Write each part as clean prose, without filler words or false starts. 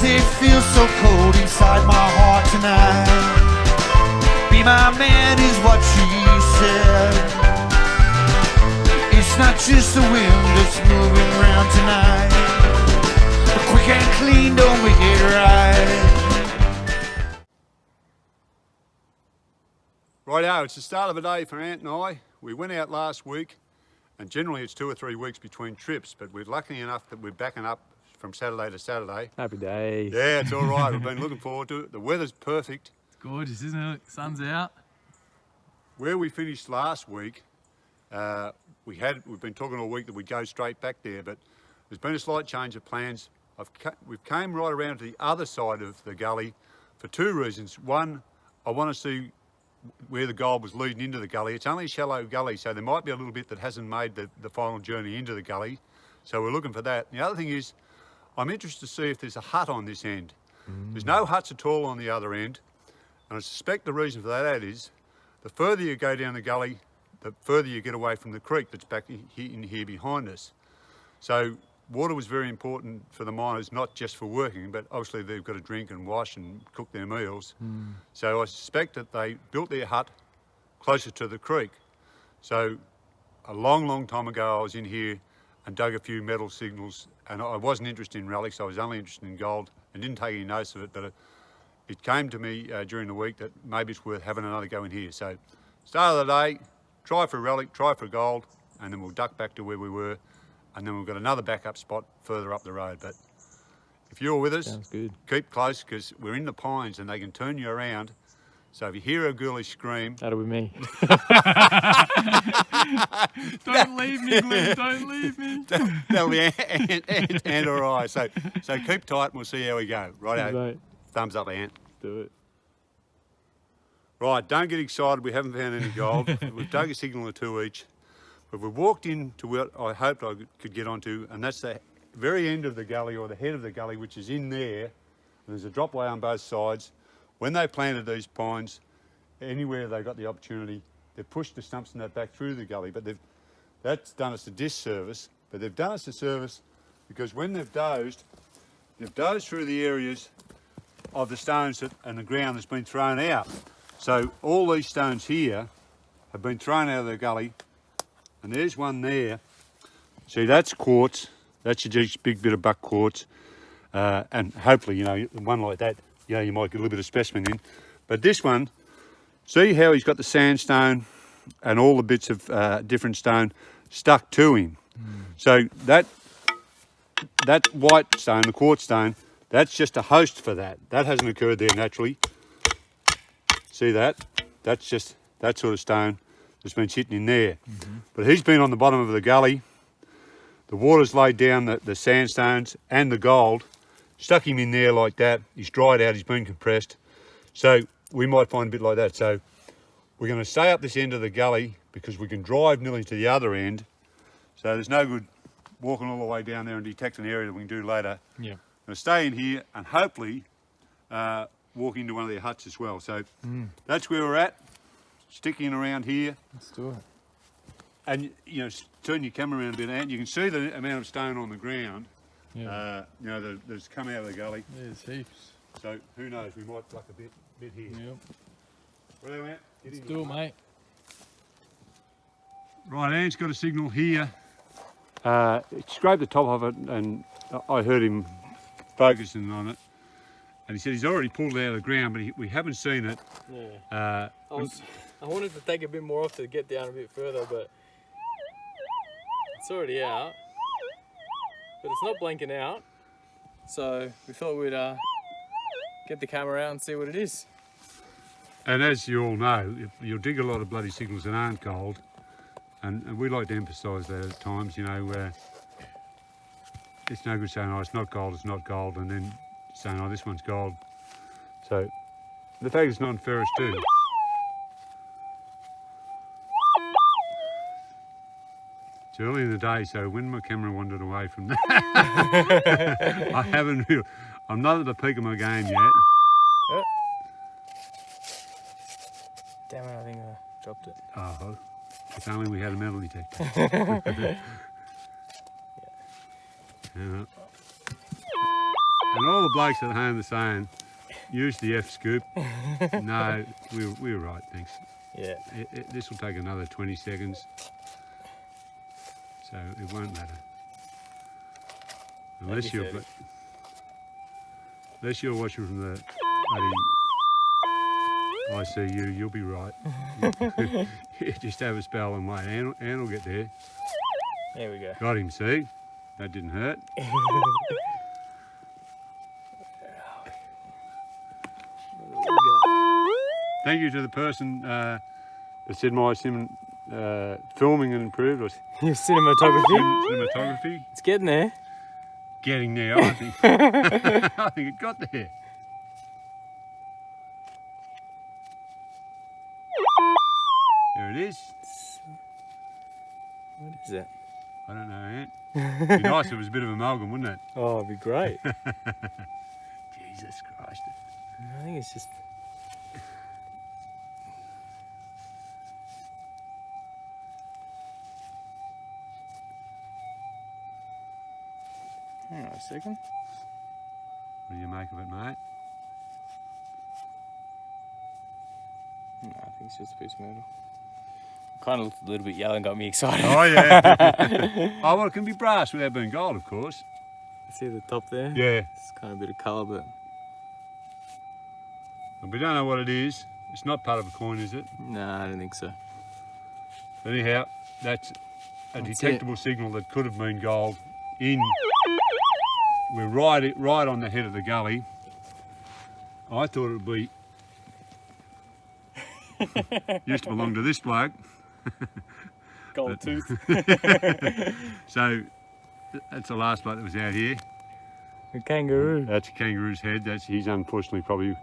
it feels so cold inside my heart tonight. Be my man is what she said. It's not just the wind that's moving around tonight, but quick and clean don't make it right. Righto, it's the start of a day for Ant and I. We went out last week, and generally it's 2 or 3 weeks between trips, but we're lucky enough that we're backing up from Saturday to Saturday. Happy days. Yeah, it's all right. We've been looking forward to it. The weather's perfect. It's gorgeous, isn't it? Sun's out. Where we finished last week, we've been talking all week that we'd go straight back there, but there's been a slight change of plans. We've came right around to the other side of the gully for 2 reasons. One, I want to see where the gold was leading into the gully. It's only a shallow gully, so there might be a little bit that hasn't made the final journey into the gully. So we're looking for that. The other thing is, I'm interested to see if there's a hut on this end. There's no huts at all on the other end, and I suspect the reason for that is the further you go down the gully, the further you get away from the creek that's back in here behind us. So water was very important for the miners, not just for working, but obviously they've got to drink and wash and cook their meals. So I suspect that they built their hut closer to the creek. So a long, long time ago I was in here and dug a few metal signals, and I wasn't interested in relics, I was only interested in gold and didn't take any notice of it, but it came to me during the week that maybe it's worth having another go in here. So start of the day, try for a relic, try for gold, and then we'll duck back to where we were, and then we've got another backup spot further up the road. But if you're with us, Sounds good. Keep close, because we're in the pines and they can turn you around. So if you hear a ghoulish scream, That'll be me. Don't leave me, Glenn, don't leave me. that'll be Ant or I. So keep tight and we'll see how we go. Righto. Right. Thumbs up, Ant. Do it. Right, don't get excited, we haven't found any gold. We've dug a signal or 2 each. But we've walked into what I hoped I could get onto, and that's the very end of the gully, or the head of the gully, which is in there. And there's a dropway on both sides. When they planted these pines, anywhere they got the opportunity, they've pushed the stumps and that back through the gully, but that's done us a disservice. But they've done us a service because when they've dozed through the areas of the stones and the ground that's been thrown out. So all these stones here have been thrown out of the gully, and there's one there. See, that's quartz. That's a big bit of buck quartz, and hopefully, one like that, you might get a little bit of specimen in. But this one, see how he's got the sandstone and all the bits of different stone stuck to him. So that white stone, the quartz stone, that's just a host for that. That hasn't occurred there naturally. See that? That's just that sort of stone that's been sitting in there. But he's been on the bottom of the gully. The water's laid down the sandstones and the gold, stuck him in there like that. He's dried out, he's been compressed. So we might find a bit like that. So we're going to stay up this end of the gully because we can drive nearly to the other end. So there's no good walking all the way down there and detect an area that we can do later. Yeah. Going to stay in here and hopefully walk into one of their huts as well. So that's where we're at, sticking around here. Let's do it. And turn your camera around a bit, and you can see the amount of stone on the ground. Yeah. That's come out of the gully. There's heaps. So who knows? We might pluck a bit here. Yep. Where Ant? Let's do it, mate. Right, Ant's got a signal here. Scraped the top of it, and I heard him focusing on it. And he said he's already pulled it out of the ground, but we haven't seen it. Yeah. I wanted to take a bit more off to get down a bit further, but it's already out. But it's not blanking out, so we thought we'd get the camera out and see what it is. And as you all know, you'll dig a lot of bloody signals that aren't gold, and we like to emphasise that at times. It's no good saying, oh, it's not gold, and then saying, oh, this one's gold. So the fact it's not in ferrous too. It's early in the day, so when my camera wandered away from that, I'm not at the peak of my game yet. Oh. Damn it, I think I dropped it. Oh, if only we had a metal detector. Yeah. And all the blokes at home are saying, use the F scoop. No, we were right, thanks. Yeah. This will take another 20 seconds. So it won't matter. Unless you're watching from the bloody ICU, you'll be right. Just have a spell and wait. Ann will get there. There we go. Got him, see? That didn't hurt. Thank you to the person that said my filming and improved. Or Your cinematography. cinematography. It's getting there. Getting there, I think. I think it got there. There it is. What is it? I don't know, Ant. It'd be nice if it was a bit of amalgam, wouldn't it? Oh, it'd be great. Jesus Christ. I think it's just. Hang on a second. What do you make of it, mate? No, I think it's just a piece of metal. Kind of looked a little bit yellow and got me excited. Oh, yeah. Oh, well, it can be brass without being gold, of course. See the top there? Yeah. It's kind of a bit of colour, but. But we don't know what it is. It's not part of a coin, is it? No, I don't think so. Anyhow, that's a detectable signal that could have been gold in. We're right on the head of the gully. I thought it would be. Used to belong to this bloke. Gold tooth. So that's the last bloke that was out here. A kangaroo. That's a kangaroo's head. He's unfortunately probably.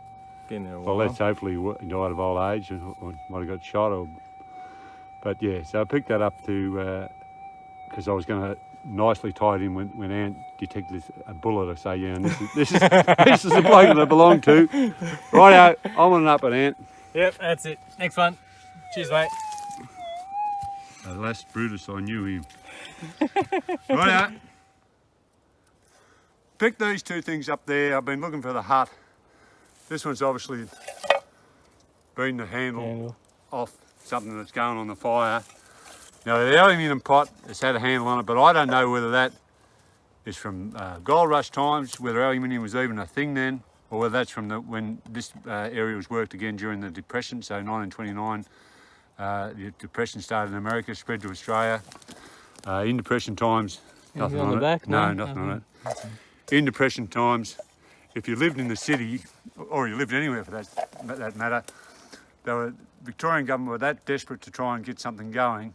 Been there a Well, while. let's hopefully he died of old age or might have got shot. But yeah, so I picked that up to because I was going to nicely tie it in when Ant detected a bullet. I say, yeah, and this is the bloke that I belong to. Righto, I'm on up at Ant. Yep, that's it. Next one. Cheers, mate. Alas, Brutus, I knew him. Righto. Picked these two things up there. I've been looking for the hut. This one's obviously been the handle off something that's going on the fire. Now the aluminium pot has had a handle on it, but I don't know whether that is from gold rush times, whether aluminium was even a thing then, or whether that's from when this area was worked again during the Depression, so 1929. The Depression started in America, spread to Australia. In Depression times, nothing on on the it. back? No, No, nothing on it. In Depression times, if you lived in the city, or you lived anywhere for that matter, the Victorian government were that desperate to try and get something going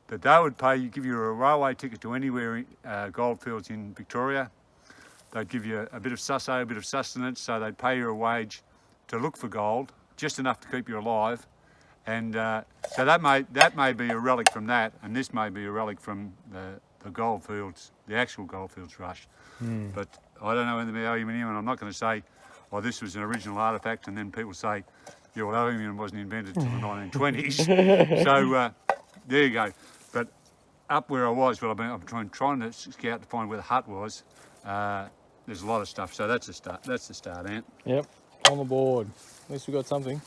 that they would give you a railway ticket to anywhere Goldfields in Victoria. They'd give you a bit of susso, a bit of sustenance, so they'd pay you a wage to look for gold, just enough to keep you alive. And so that may be a relic from that, and this may be a relic from the Goldfields, the actual Goldfields rush. But I don't know anything about aluminium, and I'm not going to say, oh, this was an original artefact, and then people say, yeah, well, aluminium wasn't invented until the 1920s. So there you go. But up where I was, well, I'm trying to scout to find where the hut was. There's a lot of stuff, so that's the start. That's the start, Ant. Yep, on the board. At least we got something.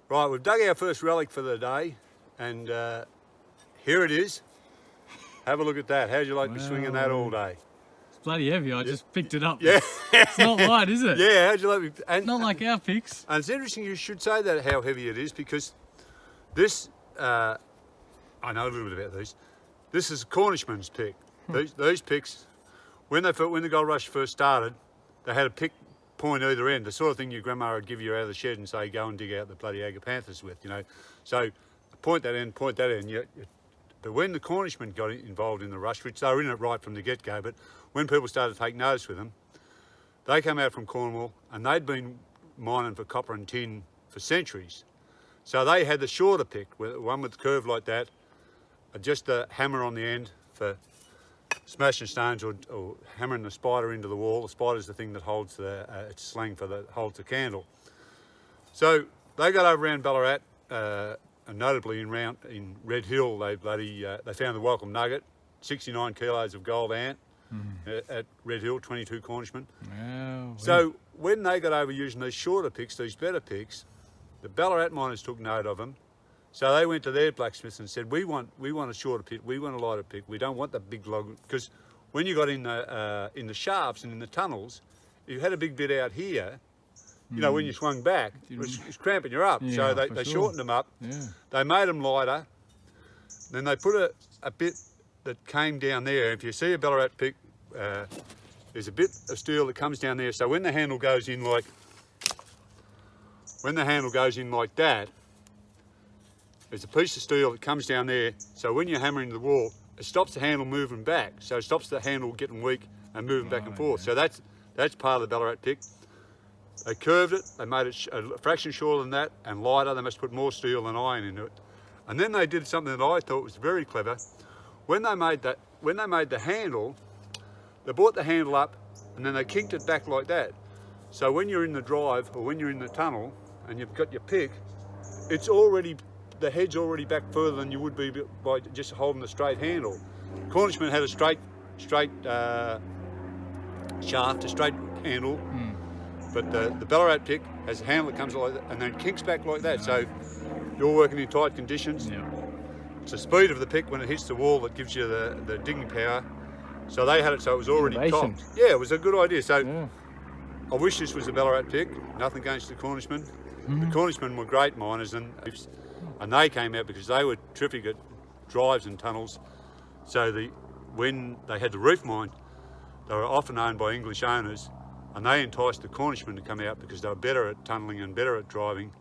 Right, we've dug our first relic for the day, and here it is. Have a look at that. How'd you like to be swinging that all day? It's bloody heavy. I just picked it up. Yeah. It's not light, is it? Yeah, how'd you like to be... Not like our picks. And it's interesting you should say that, how heavy it is, because this, I know a little bit about these. This is a Cornishman's pick. These picks, when the gold rush first started, they had a pick point either end, the sort of thing your grandma would give you out of the shed and say, go and dig out the bloody agapanthus with, you know. So point that end. But when the Cornishmen got involved in the rush, which they were in it right from the get-go, but when people started to take notice with them, they came out from Cornwall and they'd been mining for copper and tin for centuries. So they had the shorter pick, one with the curve like that, just a hammer on the end for smashing stones or hammering the spider into the wall. The spider's the thing that holds it's slang holds the candle. So they got over around Ballarat, and notably in Red Hill, they found the Walco Nugget, 69 kilos of gold, Ant. at Red Hill, 22 Cornishmen. Wow. So when they got over using these shorter picks, these better picks, the Ballarat miners took note of them. So they went to their blacksmiths and said, we want a shorter pick, we want a lighter pick, we don't want the big log, because when you got in the shafts and in the tunnels, you had a big bit out here, you know, when you swung back, it was cramping you up. Yeah, so they for sure. shortened them up, Yeah. they made them lighter, then they put a bit that came down there. If you see a Ballarat pick, there's a bit of steel that comes down there, so when the handle goes in like, that, there's a piece of steel that comes down there, so when you're hammering the wall, it stops the handle moving back, so it stops the handle getting weak and moving back and forth. So that's part of the Ballarat pick. They curved it, they made it a fraction shorter than that and lighter. They must put more steel than iron into it. And then they did something that I thought was very clever. When they made the handle, they brought the handle up and then they kinked it back like that. So when you're in the drive or when you're in the tunnel and you've got your pick, the head's already back further than you would be by just holding the straight handle. Cornishman had a straight shaft, a straight handle, but the Ballarat pick has a handle that comes like that and then kinks back like that. So you're working in tight conditions. Yeah. It's the speed of the pick when it hits the wall that gives you the digging power. So they had it so it was already Innovation. cocked. Yeah, it was a good idea. So I wish this was a Ballarat pick. Nothing against the Cornishmen. The Cornishmen were great miners and they came out because they were terrific at drives and tunnels. So when they had the reef mine, they were often owned by English owners and they enticed the Cornishmen to come out because they were better at tunnelling and better at driving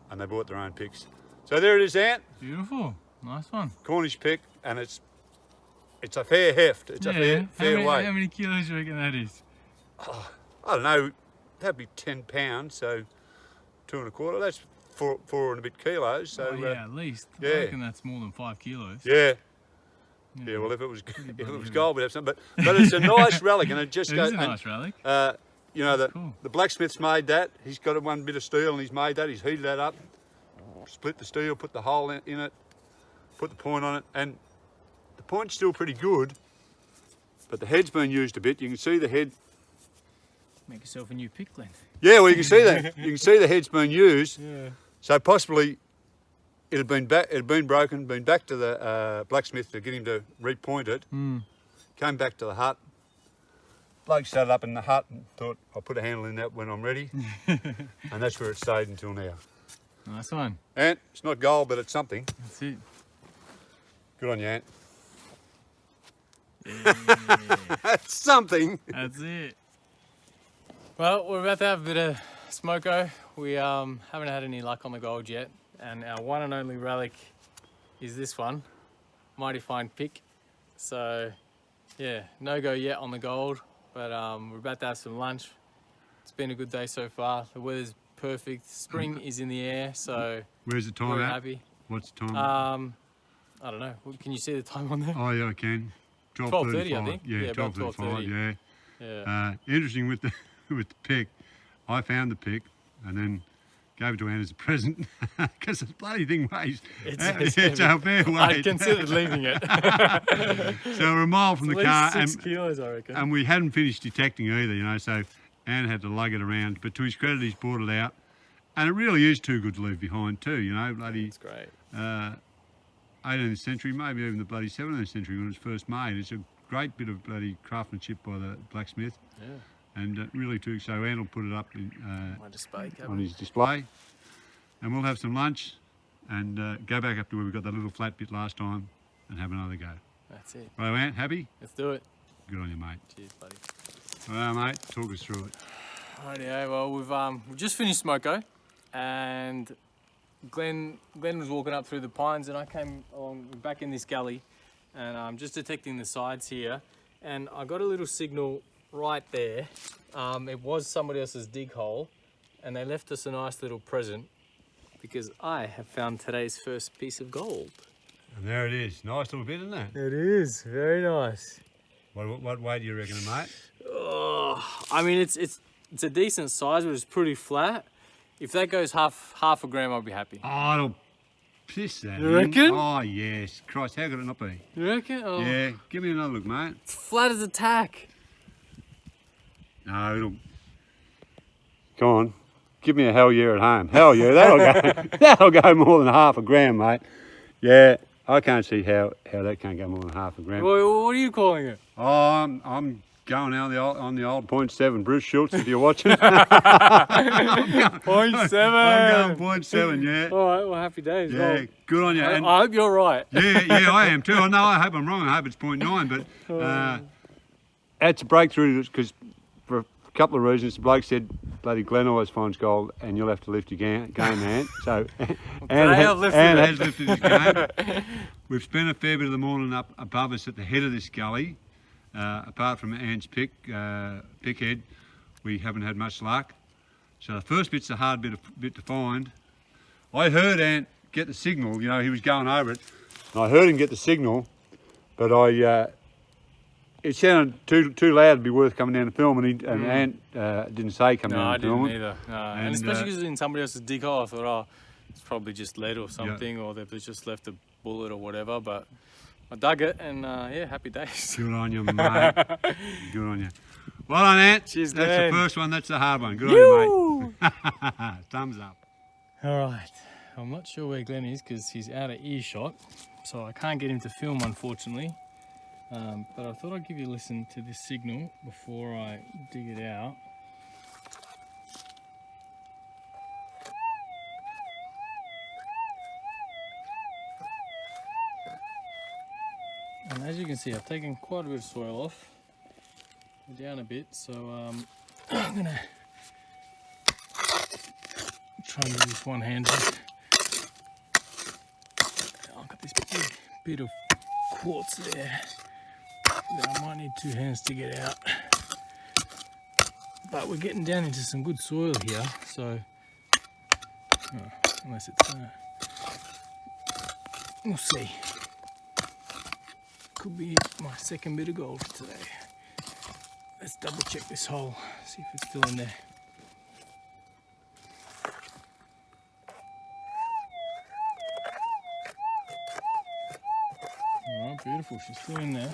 and they bought their own picks. So there it is, Ant. Beautiful. Nice one. Cornish pick, and it's a fair heft. It's a fair weight. How many kilos do you reckon that is? I don't know. That'd be 10 pounds, so 2 1/4. That's 4 and a bit kilos. So Oh, yeah, at least. yeah. I reckon that's more than 5 kilos. yeah. Yeah, well, if it was gold, we'd have something. But it's a nice relic, and it just It goes. is a nice relic. You know, cool. the blacksmith's made that. He's got one bit of steel, and he's made that. He's heated that up, split the steel, put the hole in it, put the point on it, and the point's still pretty good. But the head's been used a bit. You can see the head. Make yourself a new pick, Glenn. Yeah, well, you can see that. You can see the head's been used. Yeah. So possibly it had been broken, been back to the blacksmith to get him to repoint it. Came back to the hut. Bloke set it up in the hut and thought, I'll put a handle in that when I'm ready. And that's where it stayed until now. Nice one. Ant, it's not gold, but it's something. That's it. Good on you, Ant. That's something. That's it. Well, we're about to have a bit of smoko. We haven't had any luck on the gold yet, and our one and only relic is this one, mighty fine pick. So, yeah, no go yet on the gold, but we're about to have some lunch. It's been a good day so far. The weather's perfect. Spring is in the air, so Where's the time we're at? happy. What's the time? I don't know. Can you see the time on there? Oh, yeah, I can. 12:30, I think. Yeah, Yeah, about 12:35, yeah. Yeah. Interesting with the pick, I found the pick and then gave it to Anne as a present because the bloody thing weighs. It's a fair weight. I considered leaving it. So we're a mile from At the car least 6 kilos, I reckon. and we hadn't finished detecting either, you know, so Anne had to lug it around. But to his credit, he's brought it out. And it really is too good to leave behind too, you know, bloody It's great. 18th century, maybe even the bloody 17th century when it was first made. It's a great bit of bloody craftsmanship by the blacksmith. Yeah. And really too, so Anne will put it up in, My display on cabinet. his display. And we'll have some lunch and go back up to where we got that little flat bit last time and have another go. That's it. Right, Ant, happy? Let's do it. Good on you, mate. Cheers, buddy. All right, mate, talk us through it. Rightio, well, we've just finished smoko, and Glenn was walking up through the pines, and I came along back in this gully, and I'm just detecting the sides here, and I got a little signal right there. It was somebody else's dig hole, and they left us a nice little present because I have found today's first piece of gold. And there it is. Nice little bit, isn't it? It is very nice. What weight do you reckon, mate? Oh, I mean, it's a decent size, but it's pretty flat. If that goes half a gram, I'll be happy. Oh, it'll piss that. You reckon? In. Oh, yes. Christ, how could it not be? You reckon? Oh. Yeah, give me another look, mate. It's flat as a tack. No, it'll... Come on. Give me a hell yeah at home. Hell yeah, that'll go. That'll go more than half a gram, mate. Yeah, I can't see how that can't go more than half a gram. What are you calling it? Oh, I'm going out on the old 0.7 Bruce Schultz if you're watching. 0.7. I'm going 0.7, yeah. All right, well, happy days. Yeah, Well, good on you. And I hope you're right. yeah, I am too. I know. I hope I'm wrong. I hope it's 0.9, but that's a breakthrough because for a couple of reasons. The bloke said, "Bloody Glenn always finds gold, and you'll have to lift your game, man." So, and has lifted his game. We've spent a fair bit of the morning up above us at the head of this gully. Apart from Ant's pickhead, we haven't had much luck. So the first bit's a hard bit to find. I heard Ant get the signal. You know, he was going over it, and I heard him get the signal, but it sounded too loud to be worth coming down to film, and Ant didn't say come down to film. No, I didn't either. No. And especially because in somebody else's dig hole, I thought, oh, it's probably just lead or something, or they've just left a bullet or whatever. But I dug it, and yeah, happy days. Good on you, mate. Good on you. Well done, Ant. Cheers, That's Glenn. the first one. That's the hard one. Good on you, mate. Thumbs up. All right. I'm not sure where Glenn is because he's out of earshot, so I can't get him to film, unfortunately. But I thought I'd give you a listen to this signal before I dig it out. And as you can see, I've taken quite a bit of soil off. We're down a bit, so I'm gonna try and do this one-handed. I've got this big bit of quartz there that I might need two hands to get out. But we're getting down into some good soil here, so unless it's we'll see. Could be my second bit of gold for today. Let's double check this hole, see if it's still in there. Alright, beautiful, she's still in there.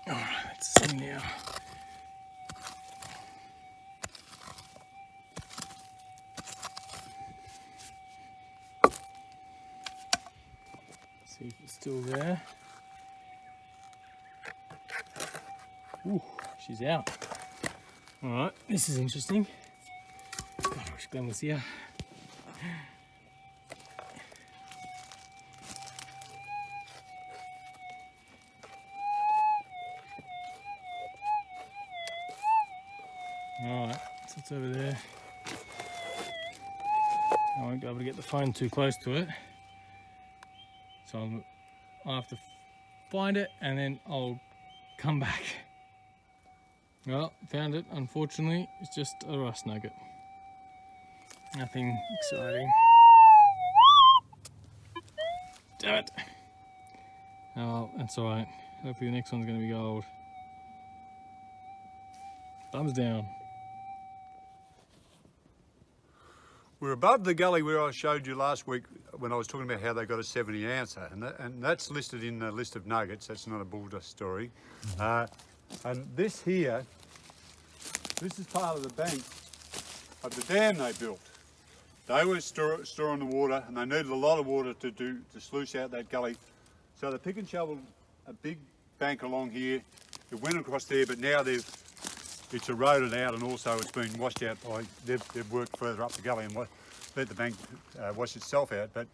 Alright, let's see now. See if it's still there. Ooh, she's out. Alright, this is interesting. God, I wish Glenn was here. Alright, so it's over there. I won't be able to get the phone too close to it. So I'll have to find it and then I'll come back. Well, found it. Unfortunately, it's just a rust nugget. Nothing exciting. Damn it. Oh, well, that's alright. Hopefully the next one's going to be gold. Thumbs down. We're above the gully where I showed you last week when I was talking about how they got a 70 ouncer, and that's listed in the list of nuggets. That's not a bull dust story. And this here, this is part of the bank of the dam they built. They were storing the water, and they needed a lot of water to sluice out that gully. So they pick and shoveled a big bank along here. It went across there, but now it's eroded out, and also it's been washed out by, they've worked further up the gully and let the bank wash itself out. But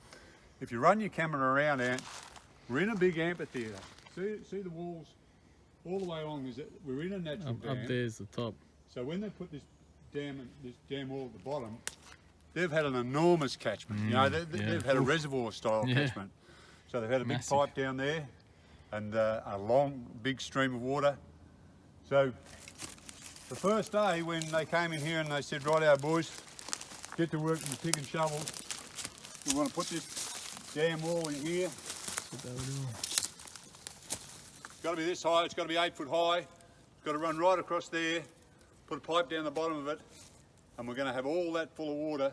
if you run your camera around, Ant, we're in a big amphitheatre. See the walls all the way along, we're in a natural dam. Up there's the top. So when they put this dam wall at the bottom, they've had an enormous catchment. You know, they've had a reservoir style catchment. So they've had a big pipe down there and a long, big stream of water. So the first day when they came in here and they said, right, our boys, get to work with the pick and shovel. We want to put this damn wall in here. It's got to be this high, it's got to be 8 foot high. It's got to run right across there, put a pipe down the bottom of it, and we're going to have all that full of water.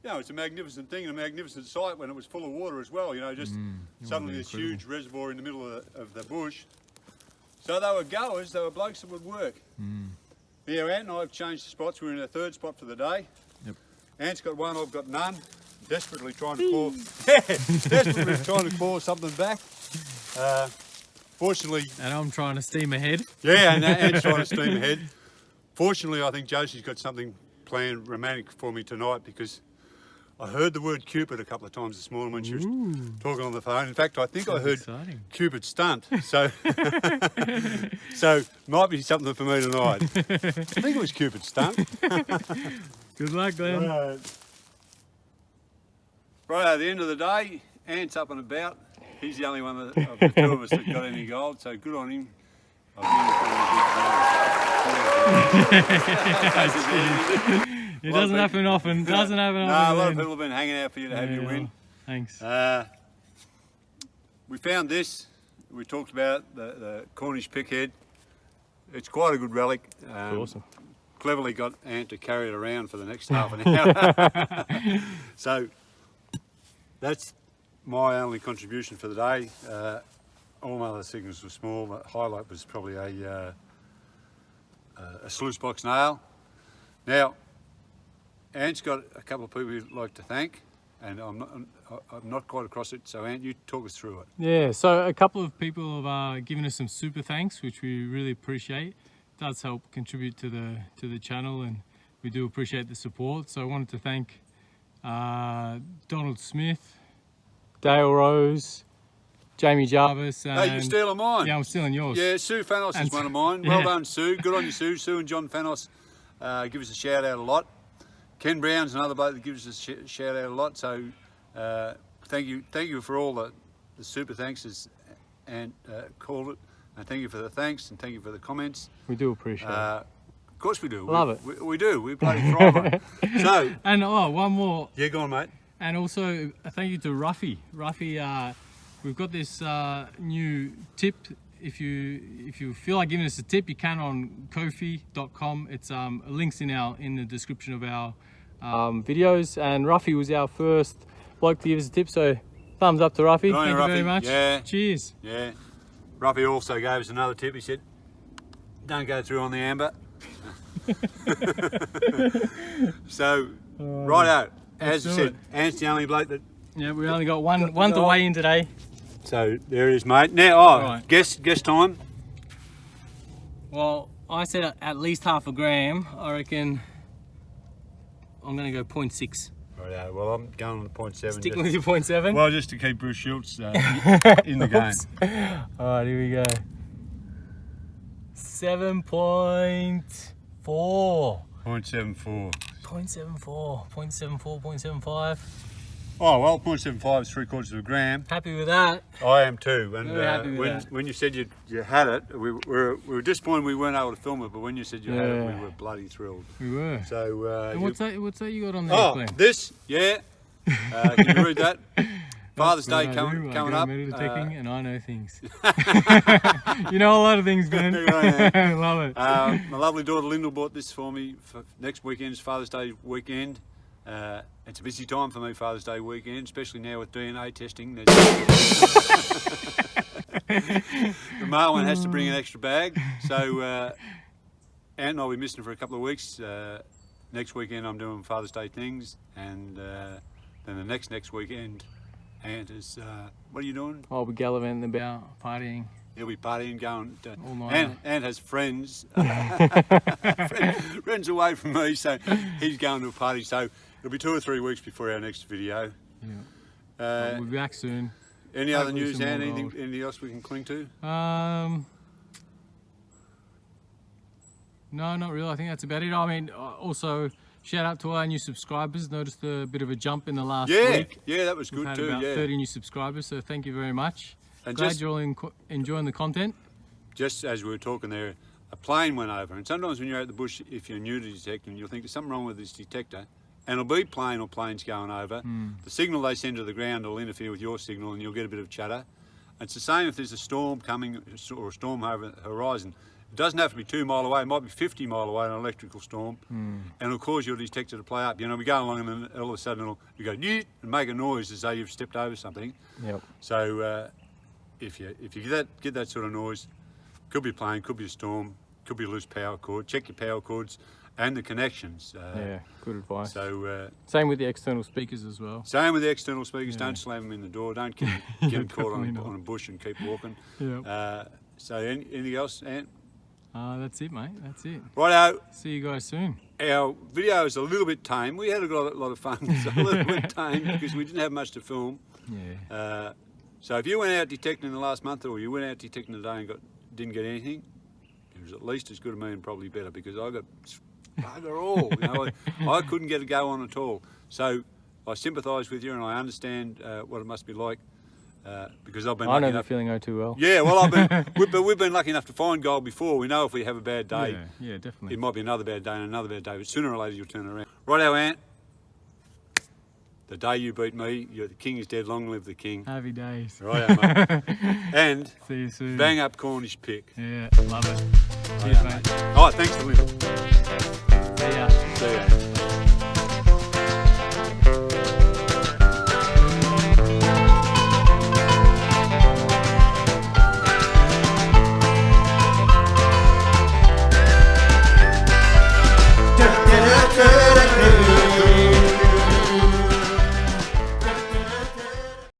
You know, it's a magnificent thing and a magnificent sight when it was full of water as well, you know, just suddenly this huge reservoir in the middle of the bush. So they were goers, they were blokes that would work. Yeah, Ant and I have changed the spots. We're in our third spot for the day. Yep. Ant's got one, I've got none. Desperately trying to claw, desperately trying to claw something back. Fortunately, And I'm trying to steam ahead. yeah, and Ant's trying to steam ahead. Fortunately, I think Josie's got something planned romantic for me tonight, because I heard the word Cupid a couple of times this morning when she was talking on the phone. In fact, I think I heard Exciting. Cupid stunt. So, so might be something for me tonight. I think it was Cupid stunt. Good luck, Glenn. Right, at the end of the day, Ant's up and about. He's the only one of the two of us that got any gold, so good on him. It doesn't happen often. Doesn't happen often. No, a lot of Glenn. people have been hanging out for you to have you win. Thanks. We found this. We talked about the Cornish pickhead. It's quite a good relic. Awesome. Cleverly got Ant to carry it around for the next half an hour. So that's my only contribution for the day. All my other signals were small. The highlight was probably a sluice box nail. Now, Ant's got a couple of people he'd like to thank, and I'm not quite across it. So Ant, you talk us through it. Yeah, so a couple of people have given us some super thanks, which we really appreciate. It does help contribute to the channel, and we do appreciate the support. So I wanted to thank Donald Smith, Dale Rose, Jamie Jarvis, and Hey, you're stealing mine. yeah, I'm stealing yours. Yeah, Sue Fanos is one of mine. Well done, Sue. Good on you, Sue. Sue and John Fanos give us a shout out a lot. Ken Brown's another bloke that gives us a shout out a lot. So thank you for all the super thanks, as Ant called it. And thank you for the thanks, and thank you for the comments. We do appreciate it. Of course we do. Love it. We do. We bloody thrive on it. So, And one more. yeah, go on, mate. And also a thank you to Ruffy. Ruffy, we've got this new tip. If you feel like giving us a tip, you can on Ko-fi.com. It's links in the description of our videos. And Ruffy was our first bloke to give us a tip, so thumbs up to Ruffy. Right, Thank you very Ruffy. much. Yeah. Cheers. Yeah. Ruffy also gave us another tip. He said, "Don't go through on the amber." So, righto. As I do said, it. Ant's the only bloke that. Yeah, we only got one to weigh in today. So there it is, mate. Now, Right. guess time. Well, I said at least half a gram. I reckon I'm going to go 0.6. Righto. Well, I'm going on the 0.7. Sticking with your 0.7. Well, just to keep Bruce Schultz in the game. All right, here we go. 7.4. 0.74. 0.74, 0.74, 0.75. Oh well, 0.75 is 3/4 of a gram. Happy with that. I am too. And Very happy with that. when you said you had it, we were disappointed we weren't able to film it. But when you said you had it, Yeah. we were bloody thrilled. We were. So And what's that you got on there, Oh, Glenn? this, yeah. Can you read that? Father's Day coming up. Metal detecting, and I know things. You know a lot of things, Glenn. Yeah. Love it. My lovely daughter Lyndall bought this for me for next weekend's Father's Day weekend. It's a busy time for me, Father's Day weekend, especially now with DNA testing. The male one has to bring an extra bag, so Ant and I'll be missing for a couple of weeks. Next weekend I'm doing Father's Day things, and then the next weekend, Ant is, what are you doing? I'll be gallivanting about, partying. He'll be partying, going. All night. Ant has friends, friends away from me, so he's going to a party. So it'll be 2 or 3 weeks before our next video. Yeah. We'll be back soon. Any other Hopefully news, some Ant? more Anything, gold. anything else we can cling to? No, not really. I think that's about it. I mean, also shout out to our new subscribers. Noticed a bit of a jump in the last week. Yeah, that was We've good had too. about Yeah, 30 new subscribers, so thank you very much. And Glad just- you're all enjoying the content. just as we were talking there, a plane went over, and sometimes when you're out the bush, if you're new to detecting, you'll think there's something wrong with this detector, and it'll be plane or planes going over. The signal they send to the ground will interfere with your signal and you'll get a bit of chatter. It's the same if there's a storm coming or a storm over the horizon. It doesn't have to be 2 mile away, it might be 50 mile away, an electrical storm, and it'll cause your detector to play up. You know, we go along and then all of a sudden you go "Yeet," and make a noise as though you've stepped over something. Yep. So if you get that sort of noise, could be a plane, could be a storm, could be a loose power cord. Check your power cords and the connections. Yeah, good advice. So same with the external speakers as well. same with the external speakers. Yeah. Don't slam them in the door. Don't get them caught on a bush and keep walking. Yep. So anything else, Ant? That's it, mate. That's it. Righto. See you guys soon. Our video is a little bit tame. We had a lot of fun. It's a little bit tame because we didn't have much to film. Yeah. So if you went out detecting in the last month, or you went out detecting today and didn't get anything, it was at least as good as me and probably better, because I got bugger all. You know, I couldn't get a go on at all. So I sympathise with you, and I understand what it must be like. Because I've been. I know lucky the enough. feeling oh too well. Yeah, well, we've been lucky enough to find gold before. We know if we have a bad day, Yeah, definitely. it might be another bad day and another bad day, but sooner or later you'll turn around. Righto, Ant. The day you beat me, the king is dead. Long live the king. Happy days. Righto, mate. And See you soon. bang up Cornish pick. Yeah, love it. Cheers, mate. Oh, thanks for listening. See ya. See ya.